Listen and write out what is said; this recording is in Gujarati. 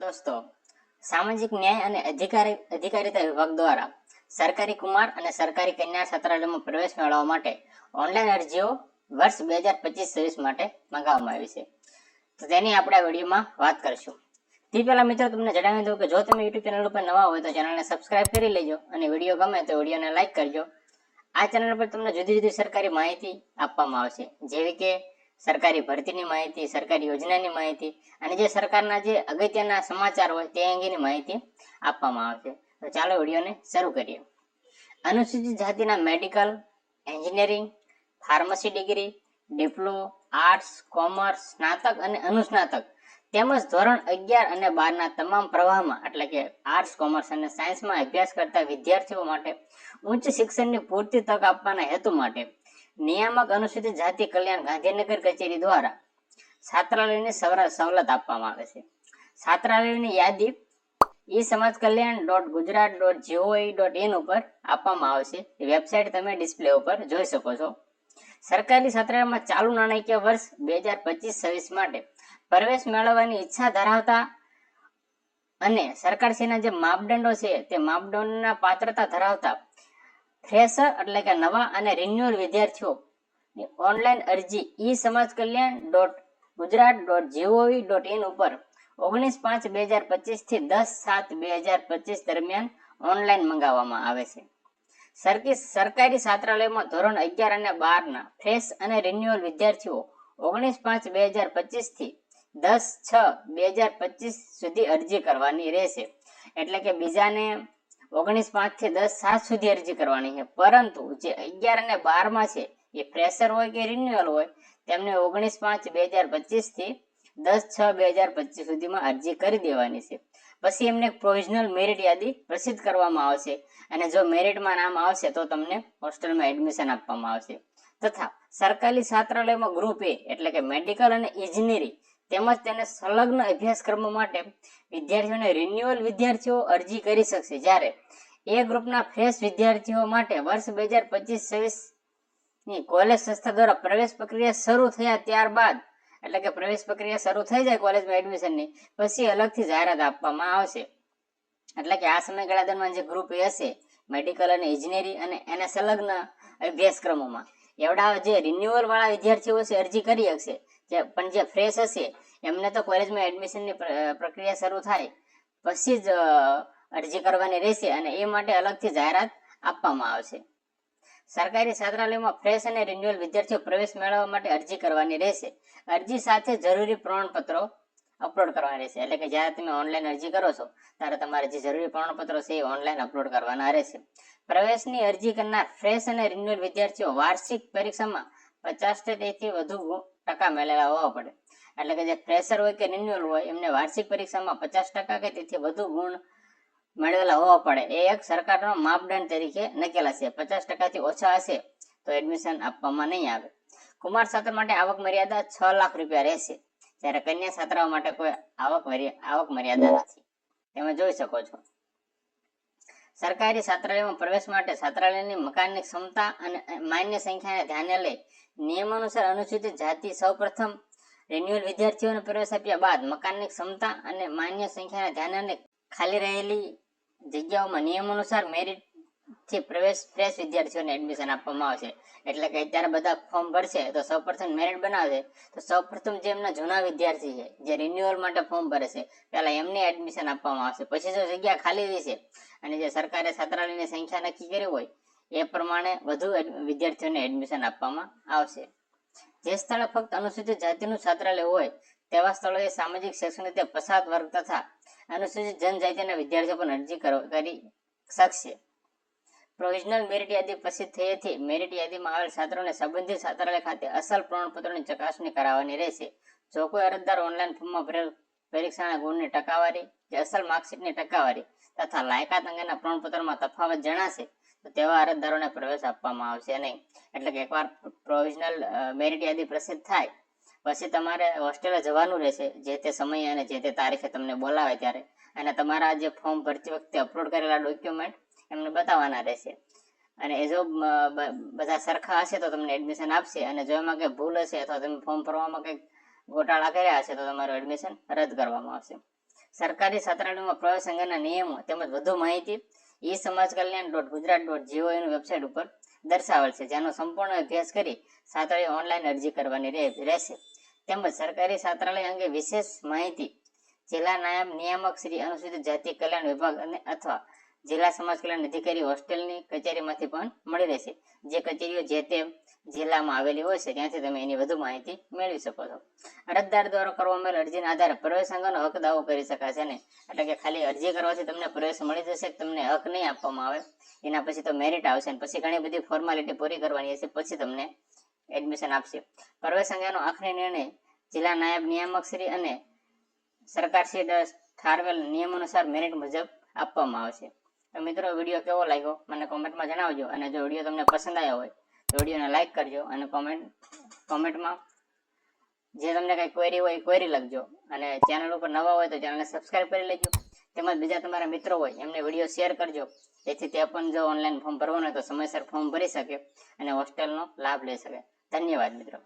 દોસ્તો, સામાજિક ન્યાય અને અધિકારીતા વિભાગ દ્વારા સરકારી કુમાર અને સરકારી કન્યા છાત્રાલયમાં પ્રવેશ મેળવવા માટે ઓનલાઈન અરજીઓ વર્ષ 2025-26 માટે મંગાવવામાં આવી છે. તો તેની આપણે આ વિડીયોમાં વાત કરીશું. તે પહેલા મિત્રો તમને જણાવી દઉં કે જો તમે યુટ્યુબ ચેનલ ઉપર નવા હોય તો ચેનલને સબસ્ક્રાઇબ કરી લેજો અને વિડીયો ગમે તો વિડીયોને લાઇક કરજો. આ ચેનલ પર તમને જુદી જુદી સરકારી માહિતી આપવામાં આવશે, જેવી કે સરકારી ભરતીની માહિતી, સરકારી યોજનાની માહિતી અને જે સરકારના જે અગત્યના સમાચાર હોય તે અંગેની માહિતી આપવામાં આવશે. તો ચાલો વિડીયોને શરૂ કરીએ. અનુસૂચિત જાતિના medical, engineering, pharmacy degree, diploma, arts, commerce, સ્નાતક અને અનુસ્નાતક તેમજ ધોરણ 11 અને 12ના તમામ પ્રવાહમાં એટલે કે આર્ટ્સ, કોમર્સ અને સાયન્સમાં અભ્યાસ કરતા વિદ્યાર્થીઓ માટે ઉચ્ચ શિક્ષણની પૂરતી તક આપવાના હેતુ માટે નિયામક અનુસૂચિત જાતિ કલ્યાણ ગાંધીનગર કચેરી દ્વારા છાત્રાલયની સવલત આપવામાં આવે છે. છાત્રાલયની યાદી સમાજકલ્યાણ.ગુજરાત.gov.in ઉપર આપવામાં આવશે. વેબસાઇટ તમે ડિસ્પ્લે ઉપર જોઈ શકો છો. સરકારી છાત્રાલયમાં ચાલુ નાણાકીય વર્ષ 2025-26 માટે પ્રવેશ મેળવવાની ઈચ્છા ધરાવતા અને સરકારશ્રીના જે માપદંડો છે તે માપદંડોના પાત્રતા ધરાવતા ફ્રેશર એટલે કે નવા અને રિન્યુઅલ વિદ્યાર્થીઓ ઓનલાઈન અરજી સમાજકલ્યાણ.ગુજરાત.gov.in ઉપર 19/5/2025 થી 10/7/2025 દરમિયાન ઓનલાઈન મંગાવવામાં આવે છે. સરકારી છાત્રાલયમાં ધોરણ 11 અને 12ના ફ્રેશ અને રિન્યુઅલ વિદ્યાર્થીઓ 19/5/2025 થી 10/6/2025 સુધી અરજી કરવાની રહેશે. એટલે કે બીજાને 19/5 થી 10/7 સુધી અરજી કરવાની છે, પરંતુ જે 11 અને 12માં છે એ ફ્રેશર હોય કે રિન્યુઅલ હોય તેમને 19/5/2025 થી 10/6/2025 સુધીમાં અરજી કરી દેવાની છે. પછી એમને પ્રોવિઝનલ મેરિટ યાદી પ્રસિદ્ધ કરવામાં આવશે અને જો મેરિટમાં નામ આવશે તો તમને હોસ્ટેલમાં એડમિશન આપવામાં આવશે. તથા સરકારી છાત્રાલયમાં ગ્રુપ એ એટલે કે મેડિકલ અને એન્જિનિયરિંગ તેમજ તેને સંલગ્ન અભ્યાસક્રમો માટે વિદ્યાર્થીઓને રિન્યુઅલ વિદ્યાર્થીઓ અરજી કરી શકશે, જ્યારે એ ગ્રુપના ફ્રેશ વિદ્યાર્થીઓ માટે વર્ષ 2025-26 ની કોલેજ સંસ્થા દ્વારા પ્રવેશ પ્રક્રિયા શરૂ થયા ત્યારબાદ એટલે કે પ્રવેશ પ્રક્રિયા શરૂ થઈ જાય કોલેજમાં એડમિશનની પછી અલગથી જાહેરાત આપવામાં આવશે. એટલે કે આ સમયગાળા દરમિયાન જે ગ્રુપ એ હશે મેડિકલ અને એન્જિનિયરિંગ અને એના સંલગ્ન અભ્યાસક્રમોમાં એવડા જે રિન્યુઅલ વાળા વિદ્યાર્થીઓ છે અરજી કરી શકશે, પણ જે ફ્રેશ હશે એમને તો કોલેજમાં એડમિશનની પ્રક્રિયા શરૂ થાય પછી જ અરજી કરવાની રહેશે અને એ માટે અલગથી જાહેરાત આપવામાં આવશે. સરકારી છાત્રાલયમાં ફ્રેશ અને રિન્યુઅલ વિદ્યાર્થીઓ પ્રવેશ મેળવવા માટે અરજી કરવાની રહેશે. અરજી સાથે જરૂરી પ્રમાણપત્રો અપલોડ કરવાના રહેશે. એટલે કે જ્યારે તમે ઓનલાઈન અરજી કરો છો ત્યારે તમારે જે જરૂરી પ્રમાણપત્રો છે એ ઓનલાઈન અપલોડ કરવાના રહેશે. પ્રવેશની અરજી કરનાર ફ્રેશ અને રિન્યુઅલ વિદ્યાર્થીઓ વાર્ષિક પરીક્ષામાં 50% વધુ ટકા મેળવેલા હોવા પડે. એટલે કે જે ફ્રેશર હોય કે રિન્યુઅલ હોય એમને વાર્ષિક પરીક્ષામાં 50% કે તેથી વધુ ગુણ મેળવેલા હોવા પડે. એ એક સરકારનો માપદંડ તરીકે નકેલા છે. 50% થી ઓછા હશે તો એડમિશન આપવામાં નહીં આવે. કુમાર છાત્ર માટે આવક મર્યાદા 6 લાખ રૂપિયા રહેશે, જ્યારે કન્યા છાત્રાઓ માટે કોઈ આવક મર્યાદા નથી. તમે જોઈ શકો છો. સરકારી છાત્રાલયમાં પ્રવેશ માટે છાત્રાલયની મકાનની ક્ષમતા અને માન્ય સંખ્યાને ધ્યાને લઈ નિયમાનુસાર અનુસૂચિત જાતિ સૌપ્રથમ રિન્યુઅલ વિદ્યાર્થીઓને પ્રવેશ આપ્યા બાદ મકાનની ક્ષમતા અને માન્ય સંખ્યાને ધ્યાને લઈ ખાલી રહેલી જગ્યાઓમાં નિયમાનુસાર મેરિટથી ફ્રેશ વિદ્યાર્થીઓને એડમિશન આપવામાં આવશે. એટલે કે અત્યારે બધા ફોર્મ ભરશે તો સૌપ્રથમ મેરિટ બનાવશે તો સૌપ્રથમ જે એમના જૂના વિદ્યાર્થી છે જે રિન્યુઅલ માટે ફોર્મ ભરે છે પહેલા એમને એડમિશન આપવામાં આવશે. પછી જો જગ્યા ખાલી રહેશે અને જે સરકારે છાત્રાલયની સંખ્યા નક્કી કરી હોય એ પ્રમાણે વધુ વિદ્યાર્થીઓને એડમિશન આપવામાં આવશે. જે સ્થળે ફક્ત અનુસૂચિત જાતિનું છાત્રાલય હોય તેવા સ્થળોએ સામાજિક શૈક્ષણિક રીતે પછાત વર્ગ તથા અનુસૂચિત જનજાતિના વિદ્યાર્થીઓ પણ અરજી કરી શકશે. પ્રોવિઝનલ મેરિટ યાદી પ્રસિદ્ધ થયેથી મેરિટ યાદીમાં આવેલ છાત્રોને સંબંધિત છાત્રાલય ખાતે અસલ પ્રમાણપત્રોની ચકાસણી કરાવવાની રહેશે. જો કોઈ અરજદાર ઓનલાઈન ફોર્મમાં ભરેલ પરીક્ષાના ગુણની ટકાવારી કે અસલ માર્કશીટની ટકાવારી તથા લાયકાત અંગેના પ્રમાણપત્રમાં તફાવત જણાશે તો તેવા અરજદારોને પ્રવેશ આપવામાં આવશે નહીં. એટલે કે એકવાર પ્રોવિઝનલ મેરિટ યાદી પ્રસિદ્ધ થાય પછી તમારે હોસ્ટેલે જવાનું રહેશે જે તે સમયે અને જે તે તારીખે તમને બોલાવે ત્યારે, અને તમારા જે ફોર્મ ભરતી વખતે અપલોડ કરેલા ડોક્યુમેન્ટ એમને બતાવવાના રહેશે. અને એ જો બધા સરખા હશે તો તમને એડમિશન આપશે, અને જો એમાં કંઈ ભૂલ હશે અથવા તમે ફોર્મ ભરવામાં કંઈક ગોટાળા કર્યા હશે તો તમારું એડમિશન રદ કરવામાં આવશે. સરકારી છાત્રાલયોમાં પ્રવેશ અંગેના નિયમો તેમજ વધુ માહિતી e-સમાજકલ્યાણ.ગુજરાત.gov.in વેબસાઇટ ઉપર દર્શાવેલ છે, જેનો સંપૂર્ણ અભ્યાસ કરી છાત્રાલય ઓનલાઈન અરજી કરવાની રહેશે. તેમજ સરકારી છાત્રાલય અંગે વિશેષ માહિતી જિલ્લા નાયબ નિયામક શ્રી અનુસૂચિત જાતિ કલ્યાણ વિભાગ અને અથવા જિલ્લા સમાજ કલ્યાણ અધિકારી હોસ્ટેલની કચેરીમાંથી પણ મળી રહેશે. જે કચેરીઓ જે તે જિલ્લામાં આવેલી હોય છે ત્યાંથી તમે એની વધુ માહિતી મેળવી શકો છો. અરજદાર દ્વારા કરવામાં આવેલ અરજીના આધારે પ્રવેશ અંગેનો હક દાવો કરી શકાશે નહીં. એટલે કે ખાલી અરજી કરવાથી તમને પ્રવેશ મળી જશે, તમને હક નહીં આપવામાં આવે. એના પછી તો મેરિટ આવશે અને પછી ઘણી બધી ફોર્માલિટી પૂરી કરવાની હશે, પછી તમને એડમિશન આપશે. પ્રવેશ અંગેનો આખરી નિર્ણય જિલ્લા નાયબ નિયામક શ્રી અને સરકારશ્રી ઠારવેલ નિયમાનુસાર મેરિટ મુજબ આપવામાં આવશે. તો મિત્રો, વિડીયો કેવો લાગ્યો મને કોમેન્ટમાં જણાવજો, અને જો વિડીયો તમને પસંદ આવ્યો હોય તો વિડીયોને લાઇક કરજો અને કોમેન્ટમાં જે તમને કંઈ ક્વેરી હોય એ ક્વેરી લખજો, અને ચેનલ ઉપર નવા હોય તો ચેનલને સબસ્ક્રાઇબ કરી લેજો. તેમજ બીજા તમારા મિત્રો હોય એમને વિડીયો શેર કરજો, જેથી તે પણ જો ઓનલાઈન ફોર્મ ભરવાનું હોય તો સમયસર ફોર્મ ભરી શકે અને હોસ્ટેલનો લાભ લઈ શકે. ધન્યવાદ મિત્રો.